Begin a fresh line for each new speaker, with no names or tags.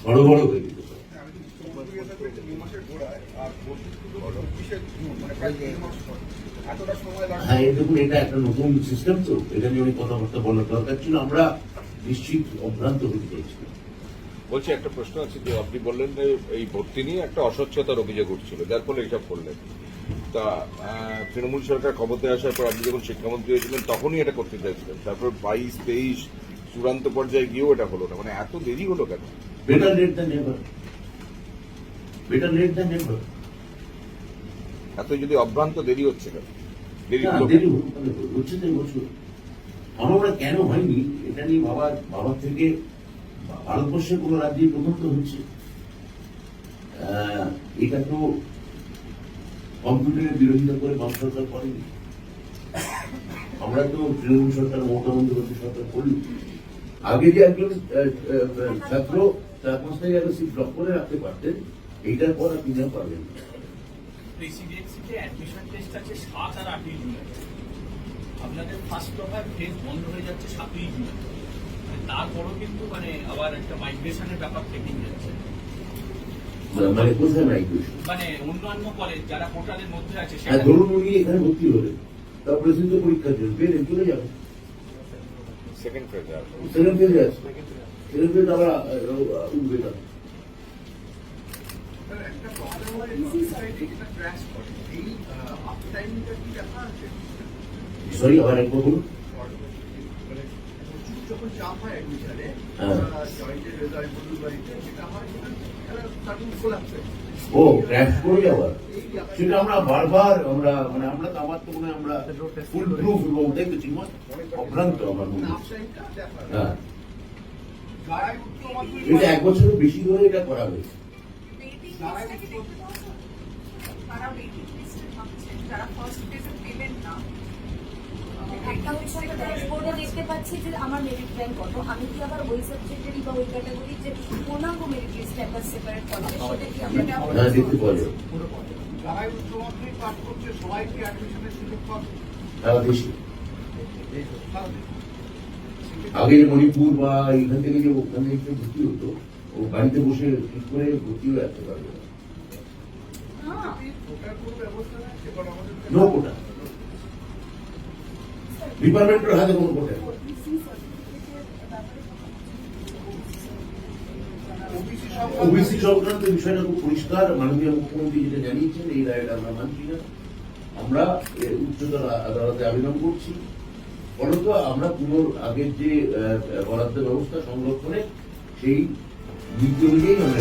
বড় বড় হয়ে যেতে পারে। হ্যাঁ, দেখুন, এটা একটা নতুন সিস্টেম, তো এটা নিয়ে অনেক কথাবার্তা বলার দরকার ছিল। আমরা নিশ্চিত অভ্রান্ত হতে চাইছিলাম।
বলছি, একটা প্রশ্ন আছে যে আপনি বললেন যে এই ভর্তি নিয়ে একটা অস্বচ্ছতার অভিযোগ উঠছিল, যার ফলে এইসব করলেন। তা তৃণমূল সরকার ক্ষমতায় আসার পর আপনি যখন শিক্ষামন্ত্রী হয়েছিলেন তখনই এটা করতে চাইছিলেন, তারপর 22-23 চূড়ান্ত পর্যায়ে গিয়েও এটা হলো না, মানে এত দেরি হলো কেন?
Better late than never. Better late than never.
এত যদি অভ্রান্ত দেরি হচ্ছে কেন? দেরি
না,
হলো
দেরি
কেন?
হচ্ছে তো বছর। আমরা কেন হয়নি এটা নিয়ে বাবার থেকে ভারতবর্ষের কোন রাজ্যে প্রথম তো হচ্ছে। এটা তো কম্পিউটারের বিরোধিতা করে বাম সরকার করেনি। আমরা তো তৃণমূল সরকার, মমতা বন্দ্যোপাধ্যায় সরকার করি। আগে যে একজন ছাত্র 4-5 তারিখ আগে সিট ব্লক করে রাখতে পারতেন, এইটার পর আপনি যা পারবেন না।
প্রেসিডেন্সিতে অ্যাডমিশন টেস্ট আছে 7 আর 8 জুলাই। আপনাদের ফার্স্ট দফার ফেজ বন্ধ হয়ে যাচ্ছে 7ই জুলাই। তারপরও কিন্তু আবার একটা মাইগ্রেশনের ব্যাপার থেকেই যাচ্ছে।
মানে কোথায় মাইগ্রেশন?
অন্যান্য কলেজ যারা পোর্টালের মধ্যে আছে,
ধরুন উনি এখানে ভর্তি হলেন, তারপরে কিন্তু পরীক্ষার জন্য পেলেন, চলে যাবেন
সেকেন্ড ফেজে
সেকেন্ড ফেজে আছে। সেকেন্ড ফেজ আবার উঠবে না। সরি, আবার একবার বলুন। ও ক্র্যাশ করে যাওয়ার, সেটা আমরা বারবার আমরা তো আমার তো মনে হয় আমরা ফুল প্রুফ এবং দেখেছি অভ্রান্ত আমার মনে হয়। হ্যাঁ, এটা 1 বছরের বেশি ধরে এটা করা হয়েছে।
একটা হচ্ছে ড্যাশবোর্ডে দেখতে পাচ্ছি যে আমার মেরিট র্যাঙ্ক কত, আমি কি আবার ওই সাবজেক্টেরই বা ওই ক্যাটাগরির যে পূর্ণাঙ্গ মেরিট লিস্ট একটা সেপারেট কলেজ, সেটা কি আমরা
হ্যাঁ, দেখতে পাওয়া যাবে।
যারা উচ্চ মাধ্যমিক পাস করছে সবাই কি অ্যাডমিশনের সুযোগ পাবে?
সারা দেশে আগে যে মণিপুর বা এখান থেকে যে ওখানে যে ভর্তি হতো, ও বাড়িতে বসে ঠিক করে ভর্তি হয়ে আসতে পারবে না।
ওটার কোনো ব্যবস্থা নেই, সেটা আমাদের
নো কোটা, ডিপার্টমেন্টের হাতে কোনো কোটা নেই। ওবিসি সংক্রান্ত বিষয়টা খুব পরিষ্কার, মাননীয় মুখ্যমন্ত্রী যেটা জানিয়েছেন, এই রায়টা আমরা মানছি না। আমরা উচ্চতর আদালতে আবেদন করছি। ফলত আমরা আগের যে বরাদ্দ ব্যবস্থা সংরক্ষণে সেই নীতি অনুযায়ী আমরা